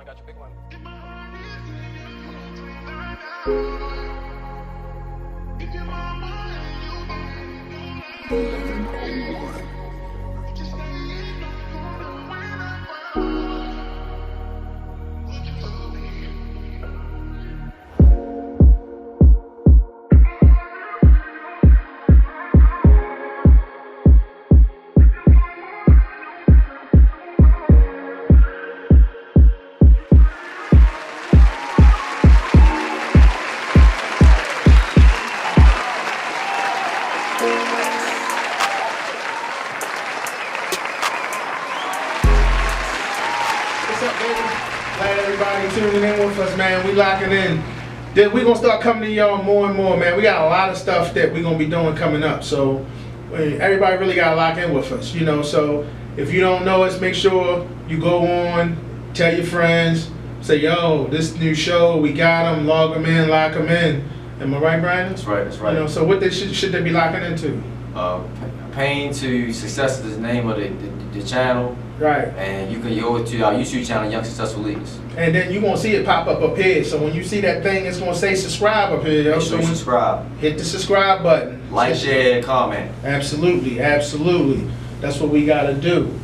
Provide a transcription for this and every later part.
got your big one. Tuning in with us, man. We locking in. Then we gonna start coming to y'all more and more, man. We got a lot of stuff that we gonna be doing coming up. So everybody really gotta lock in with us, you know. So if you don't know us, make sure you go on, tell your friends, say, yo, this new show, we got them, log them in, lock them in. Am I right, Brandon? That's right, that's right. You know, so what they should they be locking into? Pain to Success is the name of the channel. Right. And you can go to our YouTube channel, Young Successful Leaders. And then you're going to see it pop up here. So when you see that thing, it's going to say subscribe up here. Make sure you subscribe. Hit the subscribe button. Like, share, and comment. Absolutely, absolutely. That's what we got to do.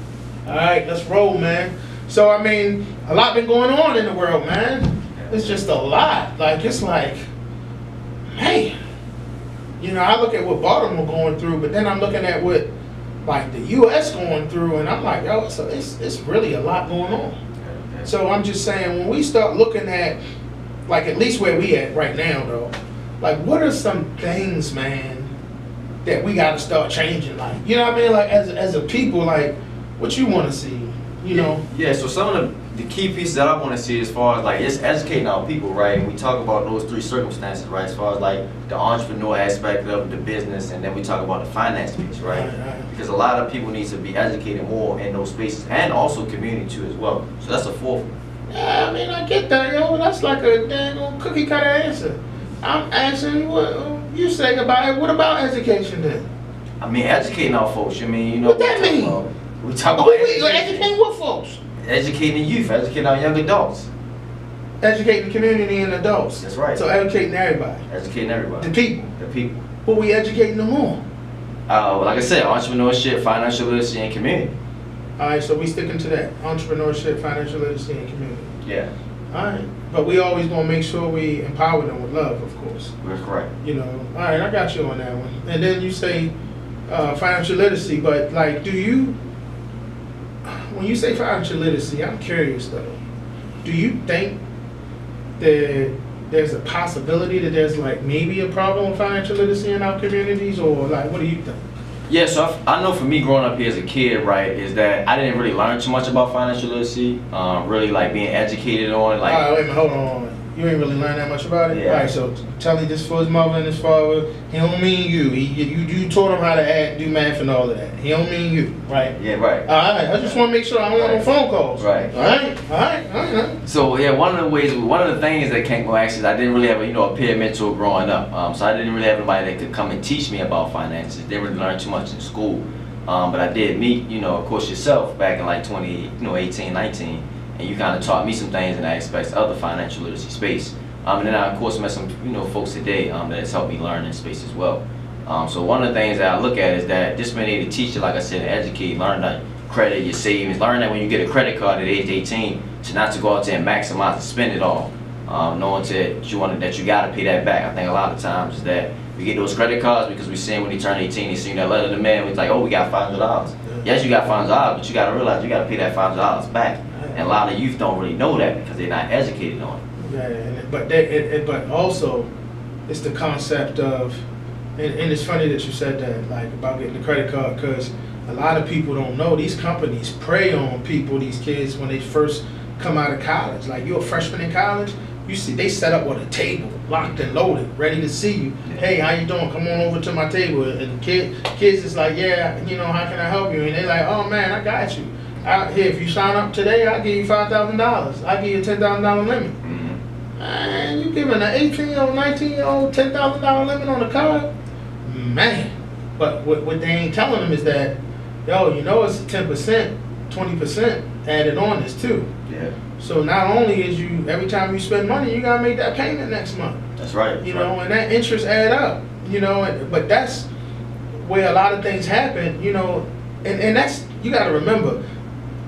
All right, let's roll, man. So, I mean, a lot been going on in the world, man. It's just a lot. Like, it's like, man. You know, I look at what Baltimore going through, but then I'm looking at what, like, the U.S. going through, and I'm like, yo, so it's really a lot going on. So I'm just saying, when we start looking at, like, at least where we at right now, though, like, what are some things, man, that we got to start changing? Like, you know what I mean? Like, as a people, like, what you want to see, you know? Yeah, so some of the key pieces that I want to see as far as, like, it's educating our people, right? And we talk about those three circumstances, right? As far as, like, the entrepreneur aspect of the business, and then we talk about the finance piece, right? Because a lot of people need to be educated more in those spaces, and also community too as well. So that's a fourth. Yeah, I mean, I get that, yo. That's like a dang old cookie cutter answer. I'm asking what you say about it. What about education then? I mean, educating our folks. I mean, you know what that mean? We talk about educating what folks? Educating the youth, educating our young adults. Educating the community and adults. That's right. So educating everybody. Educating everybody. The people. The people. Who we educating them on? Like I said, entrepreneurship, financial literacy, and community. All right, so we sticking to that. Entrepreneurship, financial literacy, and community. Yeah. All right. But we always going to make sure we empower them with love, of course. That's correct. You know, all right, I got you on that one. And then you say financial literacy, but, like, do you, when you say financial literacy, I'm curious, though. Do you think that there's a possibility that there's, like, maybe a problem with financial literacy in our communities, or, like, what do you think? Yeah, so I know for me growing up here as a kid, right, is that I didn't really learn too much about financial literacy, really, like, being educated on it. Like, all right, wait a minute, hold on. You ain't really learn that much about it? Yeah. All right, so tell me this for his mother and his father. He don't mean you. You taught him how to do math and all of that. He don't mean you, right? Yeah, right. All right, I just want to make sure I don't want no phone calls. Right. All right. So, yeah, one of the things that came from actually, I didn't really have a peer mentor growing up. So I didn't really have anybody that could come and teach me about finances. Didn't really learn too much in school. But I did meet, of course, yourself back in like 2018, 19. And you kind of taught me some things in aspects of the financial literacy space. And then I, of course, met some, folks today that has helped me learn in space as well. So one of the things that I look at is that just being able to teach you, like I said, and educate, learn that credit, your savings, learn that when you get a credit card at age 18, to not to go out there and maximize and spend it all. Knowing that you got to pay that back. I think a lot of times is that we get those credit cards because we see when they turn 18, they see that letter to the man, it's like, oh, we got $500. Yes, you got $500, but you got to realize you got to pay that $500 back. And a lot of youth don't really know that because they're not educated on it. Yeah, but also, it's the concept of, and it's funny that you said that, like, about getting the credit card, because a lot of people don't know these companies prey on people, these kids, when they first come out of college. Like, you're a freshman in college, you see they set up with a table, locked and loaded, ready to see you. Hey, how you doing? Come on over to my table. And kids is like, yeah, how can I help you? And they're like, oh man, I got you. Here, if you sign up today, I'll give you $5,000. I'll give you a $10,000 limit. And you giving an 18-year-old, 19-year-old $10,000 limit on the card? Man. But what they ain't telling them is that, yo, it's 10%, 20%. added on this too. Yeah. So not only is you, every time you spend money, you gotta make that payment next month. That's right. You know, and that interest add up. You know, but that's where a lot of things happen. You know, and that's, you gotta remember.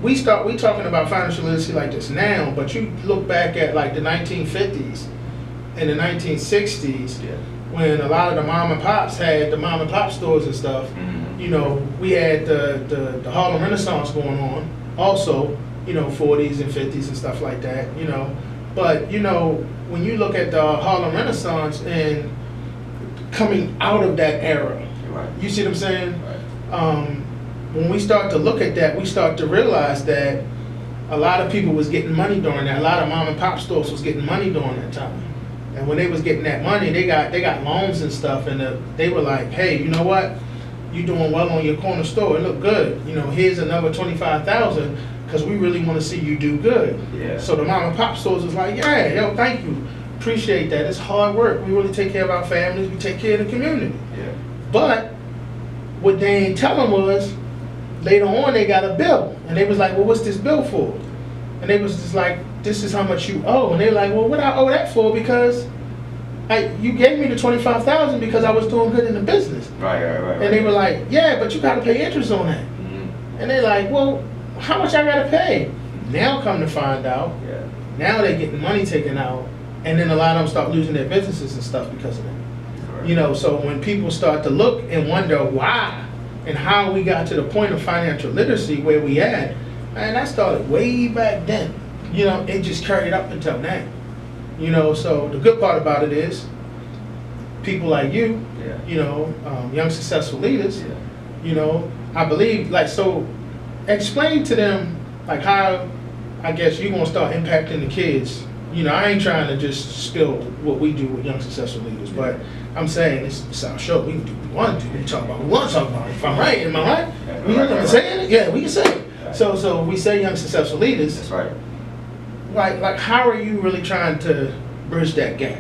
We talking about financial literacy like this now, but you look back at like the 1950s and the 1960s, Yeah. when a lot of the mom and pops had the mom and pop stores and stuff. Mhm. You know, we had the Harlem Renaissance going on also, you know, 40s and 50s and stuff like that, you know. But, you know, when you look at the Harlem Renaissance and coming out of that era, You're right. you see what I'm saying? Right. When we start to look at that, we start to realize that a lot of people was getting money during that. A lot of mom and pop stores was getting money during that time. And when they was getting that money, they got loans and stuff, and they were like, hey, you know what? You doing well on your corner store. It look good. You know, here's another 25,000 because we really want to see you do good. Yeah. So the mom and pop stores was like, yeah, yo, thank you. Appreciate that. It's hard work. We really take care of our families. We take care of the community. Yeah. But what they ain't tell them was, later on they got a bill. And they was like, well, what's this bill for? And they was just like, this is how much you owe. And they're like, well, what I owe that for? Because you gave me the 25,000 because I was doing good in the business. Right. And they were like, yeah, but you got to pay interest on that. Mm-hmm. And they're like, well, how much I got to pay? Now come to find out, Yeah. now they're getting money taken out. And then a lot of them start losing their businesses and stuff because of that. Correct. You know, so when people start to look and wonder why and how we got to the point of financial literacy where we at, and that started way back then. You know, it just carried up until now. You know, so the good part about it is people like you, Yeah. you know, young successful leaders, Yeah. you know, I believe, like, so explain to them, like, how, I guess, you're going to start impacting the kids. You know, I ain't trying to just spill what we do with young successful leaders, but I'm saying it's our show. We can do what we want to do. We can talk about what we want to talk about. If I'm right, am I right? Yeah, We can say it? Yeah, we can say it. Right. So we say young successful leaders. That's right. Like, how are you really trying to bridge that gap?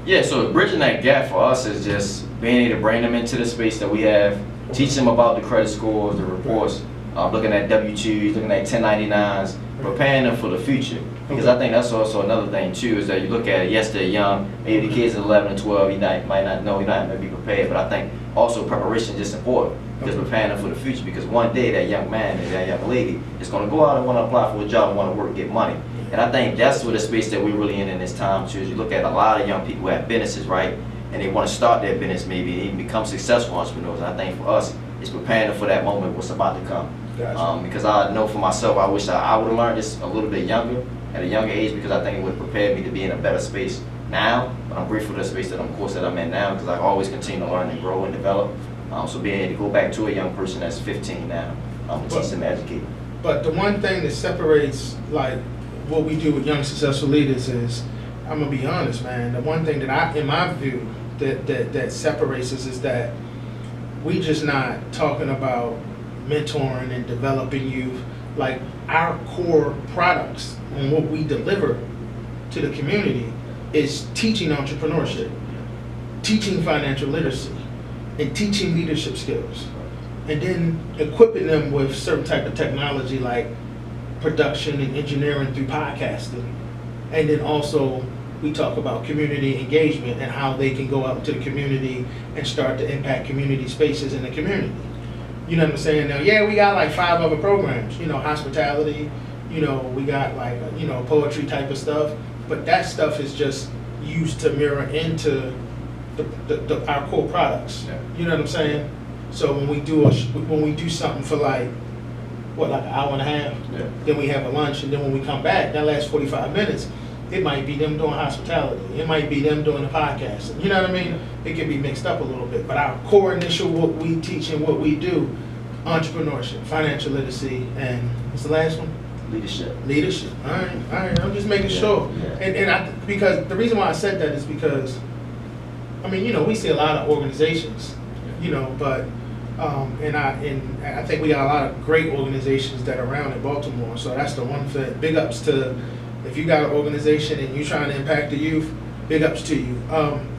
Yeah, so bridging that gap for us is just being able to bring them into the space that we have, teach them about the credit scores, the reports, looking at W-2s, looking at 1099s, preparing them for the future. Because I think that's also another thing too, is that you look at it, yes, they're young, maybe the kids are 11 and 12, might not know, you're not going to be prepared, but I think also preparation is just important, just preparing them for the future, because one day that young man and that young lady is going to go out and want to apply for a job and want to work, get money. And I think that's what the space that we're really in this time too, is you look at a lot of young people who have businesses, right, and they want to start their business maybe and even become successful entrepreneurs. And I think for us, it's preparing them for that moment, what's about to come. Gotcha. Because I know for myself, I wish I would have learned this a little bit younger, at a younger age, because I think it would have prepared me to be in a better space now. But I'm grateful for the space that I'm in now, because I always continue to learn and grow and develop. So being able to go back to a young person that's 15 now, to teach them, educate. But the one thing that separates, like, what we do with young successful leaders is, I'm gonna be honest, man, the one thing that in my view, that separates us is that we just not talking about mentoring and developing youth. Like, our core products and what we deliver to the community is teaching entrepreneurship, teaching financial literacy, and teaching leadership skills, and then equipping them with certain type of technology like production and engineering through podcasting. And then also we talk about community engagement and how they can go out into the community and start to impact community spaces in the community. You know what I'm saying? Now, yeah, we got like 5 other programs, you know, hospitality, you know, we got like, you know, poetry type of stuff, but that stuff is just used to mirror into our core products. Yeah. You know what I'm saying? So when we do something for like, what, like an hour and a half, Yeah. then we have a lunch, and then when we come back, that lasts 45 minutes. It might be them doing hospitality. It might be them doing the podcast. You know what I mean? It can be mixed up a little bit. But our core initial, what we teach and what we do, entrepreneurship, financial literacy, and what's the last one? Leadership. Leadership. All right. I'm just making Yeah, sure. yeah. And because the reason why I said that is because, I mean, you know, we see a lot of organizations, you know, but and I think we got a lot of great organizations that are around in Baltimore. So that's the one fit. Big ups to, if you got an organization and you're trying to impact the youth, big ups to you.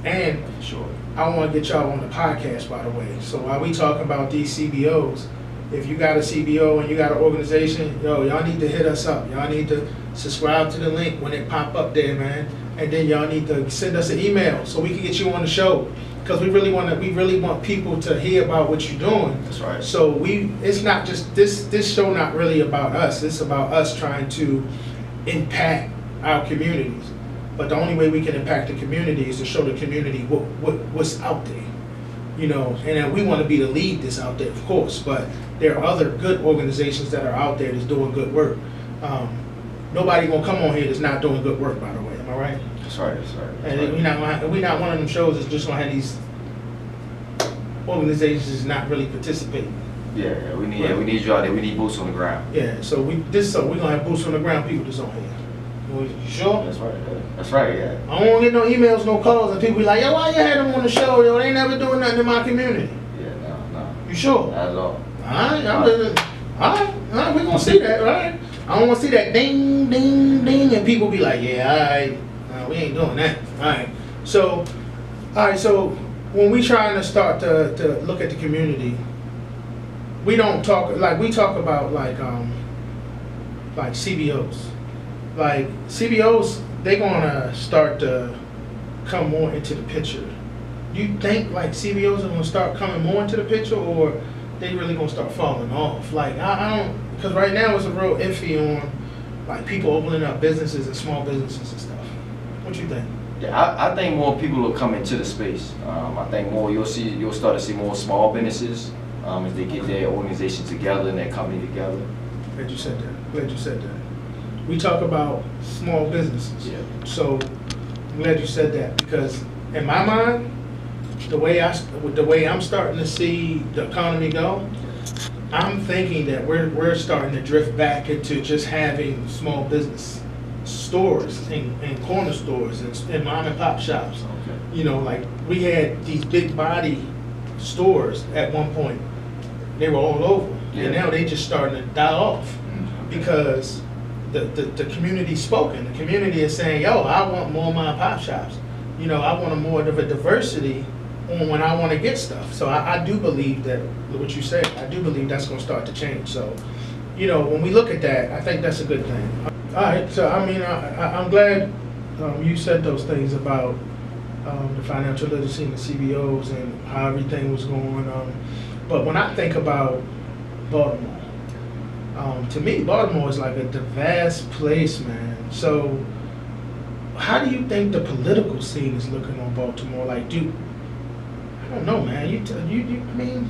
And Sure. I want to get y'all on the podcast, by the way. So while we talk about these CBOs, If you got a CBO and you got an organization, yo, y'all need to hit us up. Y'all need to subscribe to the link when it pop up there, man. And then y'all need to send us an email so we can get you on the show. Because we really want people to hear about what you're doing. That's right. So it's not just this show not really about us. It's about us trying to impact our communities. But the only way we can impact the community is to show the community what's out there. You know, and then we want to be the lead that's out there, of course, but there are other good organizations that are out there that's doing good work. Nobody gonna come on here that's not doing good work, by the way. Am I right? That's right. That's right. That's And we're not one of them shows that's just gonna have these organizations that's not really participating. Yeah, we need you out there. We need boots on the ground. Yeah, so we're gonna have boots on the ground people that's on here. You sure? That's right. That's right. Yeah. I don't want to get no emails, no calls, and people be like, yo, why you had them on the show? Yo, they ain't never doing nothing in my community. Yeah. No. You sure? Not at all. All right, we're gonna see that, right? I don't want to see that ding, ding, ding, and people be like, yeah, all right, we ain't doing that. All right, so when we trying to start to look at the community, we don't talk, like we talk about like CBOs. Like CBOs, they're gonna start to come more into the picture. Do you think like CBOs are gonna start coming more into the picture, or they really gonna start falling off? Like I don't, because right now it's a real iffy on like people opening up businesses and small businesses and stuff. What you think? Yeah, I think more people will come into the space. I think you'll start to see more small businesses as they get their organization together and their company together. Glad you said that. We talk about small businesses. Yeah. So I'm glad you said that, because in my mind, the way I'm starting to see the economy go, I'm thinking that we're starting to drift back into just having small business stores and corner stores and mom and pop shops. Okay. You know, like we had these big body stores at one point. They were all over, Yeah. and now they just starting to die off because the community's spoken. The community is saying, yo, I want more mom and pop shops. You know, I want more of a diversity on when I want to get stuff. So I do believe that, what you said, I do believe that's going to start to change. So, you know, when we look at that, I think that's a good thing. All right, so I mean, I'm glad you said those things about the financial literacy and the CBOs and how everything was going. But when I think about Baltimore, to me, Baltimore is like a vast place, man. So how do you think the political scene is looking on Baltimore? Like, I don't know, man. I mean,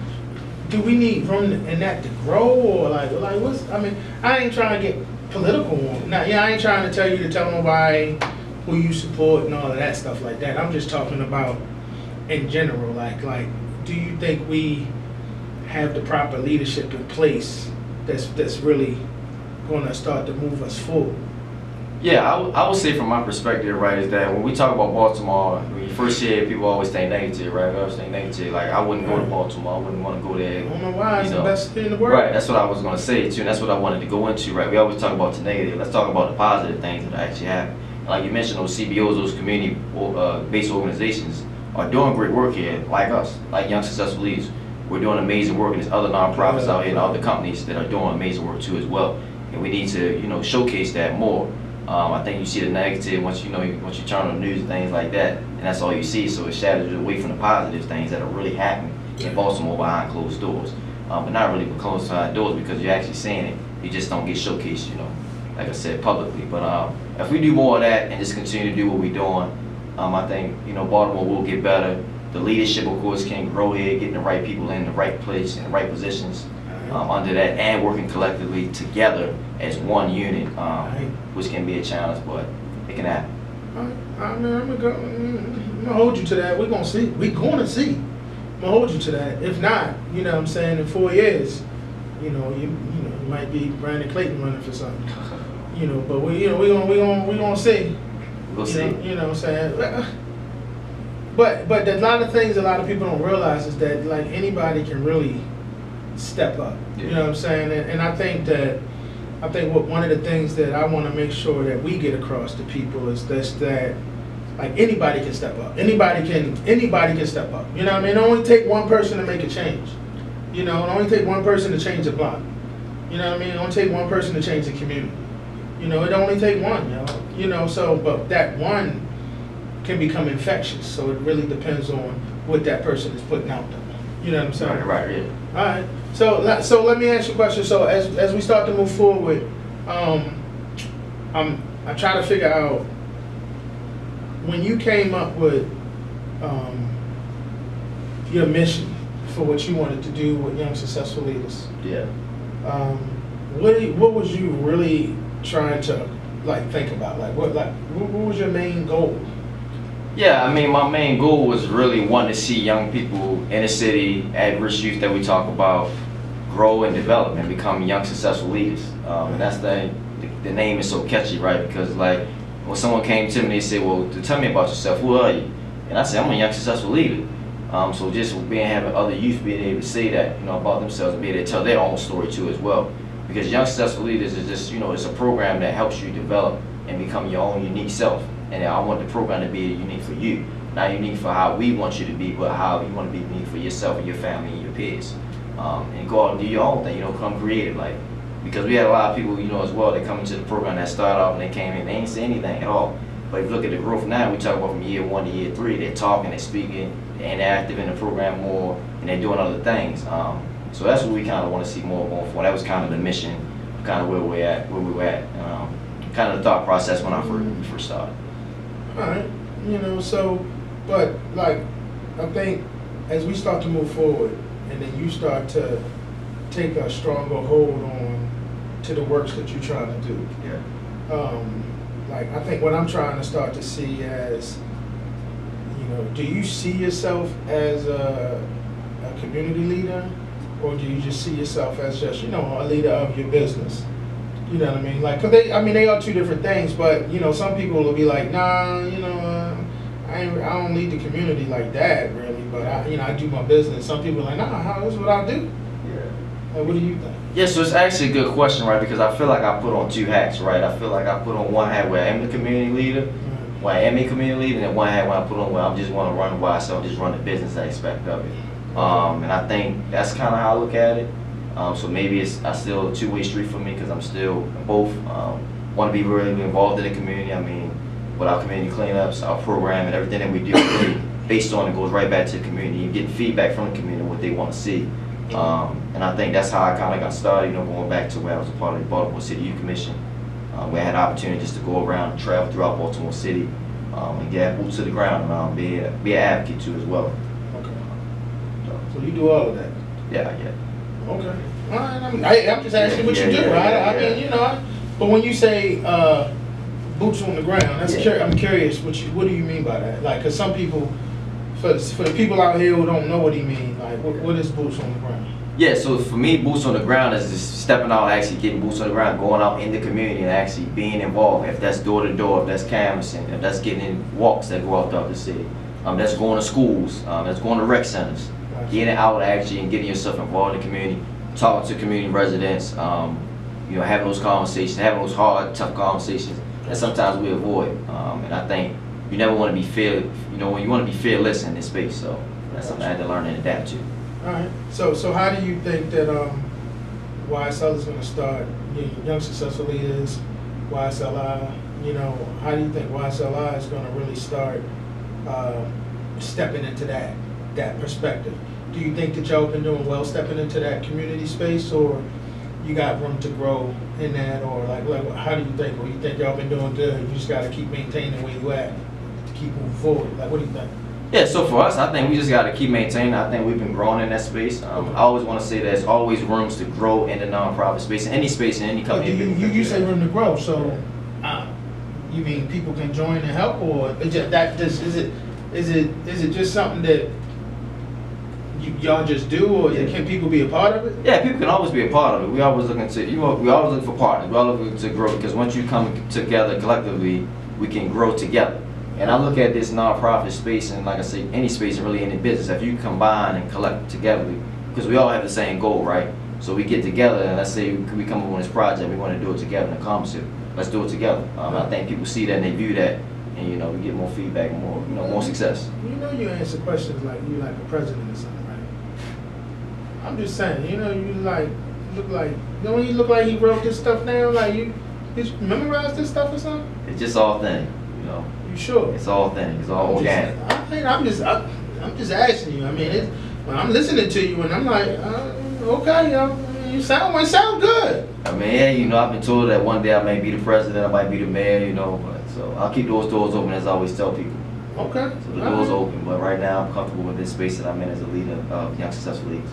do we need room in that to grow, or like what's? I mean, I ain't trying to get political on. Now, yeah, I ain't trying to tell you to tell nobody who you support and all of that stuff like that. I'm just talking about in general. Like, do you think we have the proper leadership in place that's really going to start to move us forward? Yeah, I would say from my perspective, right, is that when we talk about Baltimore, when you first hear it, people always think negative, right? We always think negative. Like, I wouldn't go to Baltimore. I wouldn't want to go there. I don't know why. It's the best city in the world. Right, that's what I was going to say, too, and that's what I wanted to go into, right? We always talk about the negative. Let's talk about the positive things that actually happen. Like you mentioned, those CBOs, those community-based organizations are doing great work here, like us, like Young Successful Leaders. We're doing amazing work, and there's other nonprofits out here and other companies that are doing amazing work, too, as well. And we need to, you know, showcase that more. I think you see the negative once you turn on the news and things like that, and that's all you see. So it shadows you away from the positive things that are really happening in Baltimore behind closed doors, but not really behind doors because you're actually seeing it. You just don't get showcased, you know, like I said, publicly. But if we do more of that and just continue to do what we're doing, I think, you know, Baltimore will get better. The leadership, of course, can grow here, getting the right people in the right place, in the right positions. Under that, and working collectively together as one unit, which can be a challenge, but it can happen. I'm gonna hold you to that. We're gonna see. I'm gonna hold you to that. If not, you know what I'm saying, in 4 years, you might be Brandon Clayton running for something. You know, but we're gonna see. We'll see. You know what I'm saying? But a lot of things a lot of people don't realize is that like anybody can really step up. Yeah. You know what I'm saying? And I think one of the things that I want to make sure that we get across to people is that like anybody can step up. Anybody can step up. You know what I mean? It only take one person to make a change. You know, it only take one person to change the block. You know what I mean? It only take one person to change the community. You know, it only take one, you know. You know, so, but that one can become infectious. So it really depends on what that person is putting out there. You know what I'm saying? Right, yeah. All right. So let me ask you a question. So as we start to move forward, I try to figure out when you came up with your mission for what you wanted to do with Young Successful Leaders. Yeah. What was you really trying to like think about? What was your main goal? Yeah, I mean, my main goal was really wanting to see young people in the city, at-risk youth that we talk about, grow and develop and become young successful leaders. And that's the name is so catchy, right? Because like when someone came to me, they said, "Well, tell me about yourself. Who are you?" And I said, "I'm a young successful leader." So just having other youth being able to say that, you know, about themselves and be able to tell their own story too as well. Because Young Successful Leaders is just, you know, it's a program that helps you develop and become your own unique self. And I want the program to be unique for you, not unique for how we want you to be, but how you want to be unique for yourself and your family and your peers. And go out and do your own thing, you know, come creative, like, because we had a lot of people, you know, as well, that come into the program that start off and they came in, they ain't say anything at all. But if you look at the growth now, we talk about from year 1 to year 3, they're talking, they're speaking, they're interactive in the program more, and they're doing other things. So that's what we kind of want to see more going forward. That was kind of the mission, kind of where we were at, kind of the thought process when I first started. All right, you know, so, but like, I think as we start to move forward, and then you start to take a stronger hold on to the works that you're trying to do. Yeah. Like, I think what I'm trying to start to see as, you know, do you see yourself as a community leader, or do you just see yourself as just, you know, a leader of your business? You know what I mean? Like, cause they are two different things, but you know, some people will be like, nah, you know, I don't lead the community like that, really, but I do my business. Some people are like, nah, this is what I do. Yeah. Like, what do you think? Yeah, so it's actually a good question, right? Because I feel like I put on 2 hats, right? I feel like I put on one hat where I am the community leader, where I am a community leader, and then one hat where I put on where I just want to run YSL, just run the business aspect of it. And I think that's kind of how I look at it. So maybe I still a two-way street for me because I'm still both. Want to be really involved in the community. I mean, with our community cleanups, our program, and everything that we do, really based on it goes right back to the community. You're getting feedback from the community, what they want to see. And I think that's how I kind of got started, you know, going back to where I was a part of the Baltimore City Youth Commission, where I had the opportunity just to go around and travel throughout Baltimore City and get boots to the ground and be an advocate too as well. Okay. So you do all of that? Yeah. Okay. All right. I'm just asking what you do. I mean, you know, but when you say boots on the ground, I'm curious. What do you mean by that? Like, because some people, for the people out here who don't know what he means, like, what is boots on the ground? Yeah, so for me, boots on the ground is just stepping out, actually getting boots on the ground, going out in the community and actually being involved. If that's door to door, if that's canvassing, if that's getting in walks that go out throughout the city, that's going to schools, that's going to rec centers, getting out actually and getting yourself involved in the community, talking to community residents, you know, having those conversations, having those hard, tough conversations that sometimes we avoid. And I think you never want to be fearless, you know, when you want to be fearless in this space. So that's something I had to learn and adapt to. All right. So how do you think that YSL is going to start? Young Successful Leaders, YSLI. You know, how do you think YSLI is going to really start stepping into that perspective? Do you think that y'all been doing well stepping into that community space, or you got room to grow in that, or like how do you think? Or you think y'all been doing good? You just got to keep maintaining where you at to keep moving forward. Like, what do you think? Yeah, so for us, I think we just got to keep maintaining. I think we've been growing in that space. I always want to say there's always rooms to grow in the nonprofit space, in any company. You say room to grow, so you mean people can join and help, or is it just something that y'all just do, or can people be a part of it? Yeah, people can always be a part of it. We always looking for partners. We always looking to grow, because once you come together collectively, we can grow together. And I look at this nonprofit space, and like I say, any space and really any business, if you combine and collect together, because we all have the same goal, right? So we get together and let's say we come up with this project, we want to do it together and accomplish it. Let's do it together. I think people see that and they view that, and you know, we get more feedback, more success. You know, you answer questions like you like a president or something, right? I'm just saying, you know, you look like, don't he look like he wrote this stuff down? Like you memorized this stuff or something? It's just all authentic, you know. You sure? It's all authentic. It's all organic. I'm just asking you. I mean, when I'm listening to you, and I'm like, okay, you sound good. I mean, yeah, you know, I've been told that one day I may be the president, I might be the mayor, you know, but so I'll keep those doors open as I always tell people. Okay. So the door's open, but right now I'm comfortable with this space that I'm in as a leader of Young Successful Leaders.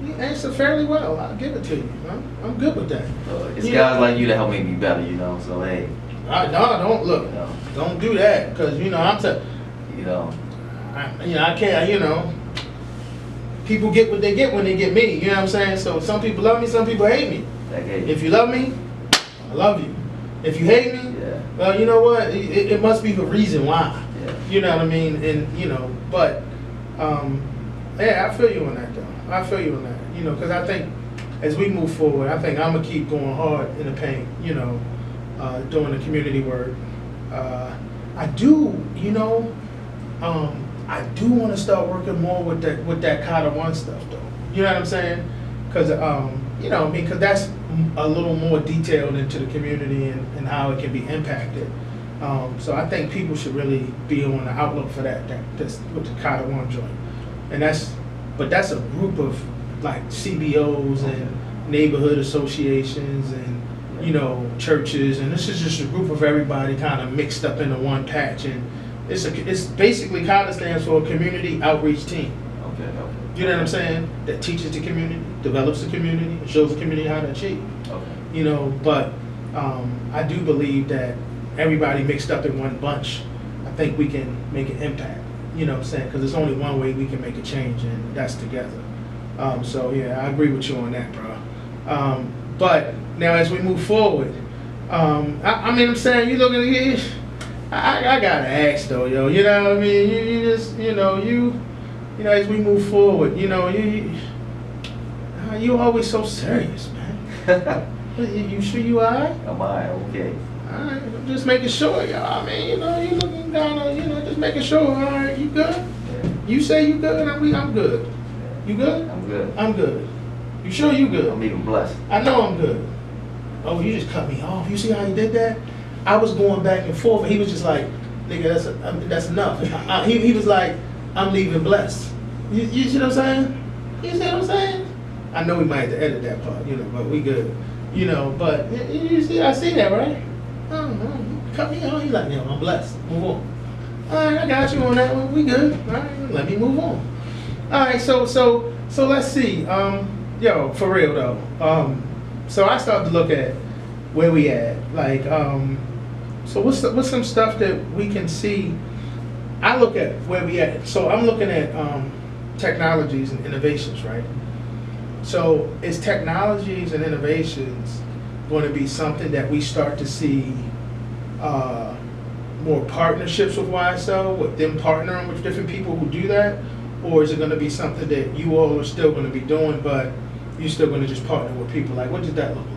You answer fairly well. I'll give it to you. I'm good with that. It's guys like you that help me be better, you know. So hey. Don't look. You know, don't do that, because you know you know. I can't. You know, people get what they get when they get me. You know what I'm saying? So some people love me, some people hate me. If you love me, I love you. If you hate me, yeah. Well, you know what? It must be the reason why. Yeah. You know what I mean? And you know, but yeah, I feel you on that though. I feel you on that. You know, because I think as we move forward, I think I'm gonna keep going hard in the paint. You know, doing the community work. I do. You know, I do want to start working more with that Carter One stuff though. You know what I'm saying? Because you know, because that's a little more detailed into the community and how it can be impacted. So I think people should really be on the outlook for that's with the Carter One joint. And that's a group of like CBOs and neighborhood associations and you know churches, and this is just a group of everybody kind of mixed up into one patch. And it's basically Carter stands for Community Outreach Team. Okay. You know what I'm saying? That teaches the community, develops the community, and shows the community how to achieve. Okay. You know, but I do believe that everybody mixed up in one bunch, I think we can make an impact. You know what I'm saying? Because there's only one way we can make a change, and that's together. So yeah, I agree with you on that, bro. But now as we move forward, I mean, I'm saying you looking at I gotta ask though, yo. You know what I mean? You just you know as we move forward, you know you always so serious, man. You sure you alright? Am I okay? Alright, I'm just making sure, y'all. I mean, you know, you looking down on, just making sure. Alright, you good? Yeah. You say you good, I'm good. Yeah. You good? I'm good. I'm good. You sure you good? I'm even blessed. I know I'm good. Oh, you just cut me off. You see how you did that? I was going back and forth, and he was just like, nigga, that's enough. He was like, I'm leaving blessed. You see what I'm saying? You see what I'm saying? I know we might have to edit that part, you know, but we good. You know, but you see, I see that, right? Cut me off. He's like, no, I'm blessed. Move on. All right, I got you on that one. We good. All right, let me move on. All right, so let's see. Yo, for real though. So I started to look at where we at. Like, so what's some stuff that we can see? I look at where we at. So I'm looking at technologies and innovations, right? So is technologies and innovations going to be something that we start to see more partnerships with YSL, with them partnering with different people who do that? Or is it going to be something that you all are still going to be doing, but you're still going to just partner with people? Like, what does that look like?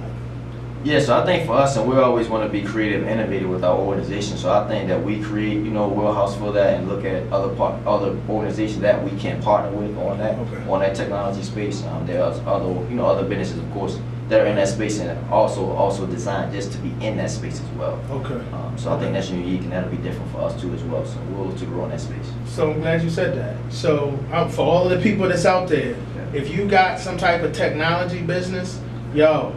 Yeah, so I think for us, and we always want to be creative and innovative with our organization. So I think that we create, you know, a wheelhouse for that and look at other organizations that we can partner with on that technology space. There are other businesses, of course, that are in that space and also designed just to be in that space as well. Okay. So I think that's unique and that'll be different for us too as well. So we'll look to grow in that space. So I'm glad you said that. So for all of the people that's out there, if you got some type of technology business, yo,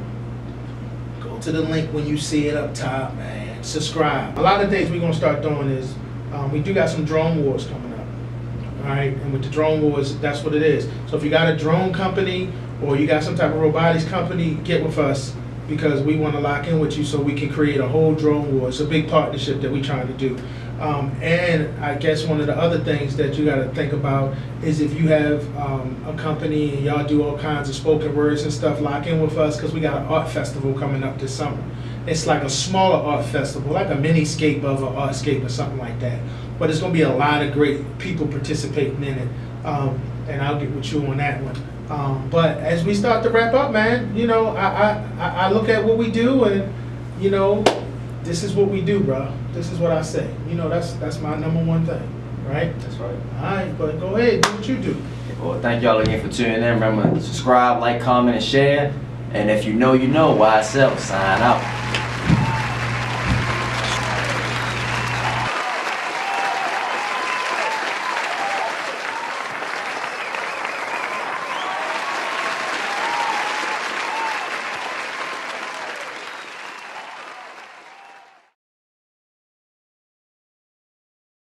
go to the link when you see it up top, man. Subscribe. A lot of things we're gonna start doing is we do got some drone wars coming up. All right, and with the drone wars, that's what it is. So if you got a drone company or you got some type of robotics company, get with us because we want to lock in with you so we can create a whole drone war. It's a big partnership that we're trying to do. And I guess one of the other things that you got to think about is if you have a company and y'all do all kinds of spoken words and stuff, lock in with us because we got an art festival coming up this summer. It's like a smaller art festival, like a mini-scape of an artscape or something like that. But it's going to be a lot of great people participating in it. And I'll get with you on that one. But as we start to wrap up, man, you know, I look at what we do and, you know, this is what we do, bro. This is what I say. You know, that's my number one thing, right? That's right. All right, but go ahead, do what you do. Well, thank y'all again for tuning in. Remember, subscribe, like, comment, and share. And if you know, you know. YSL, sign out.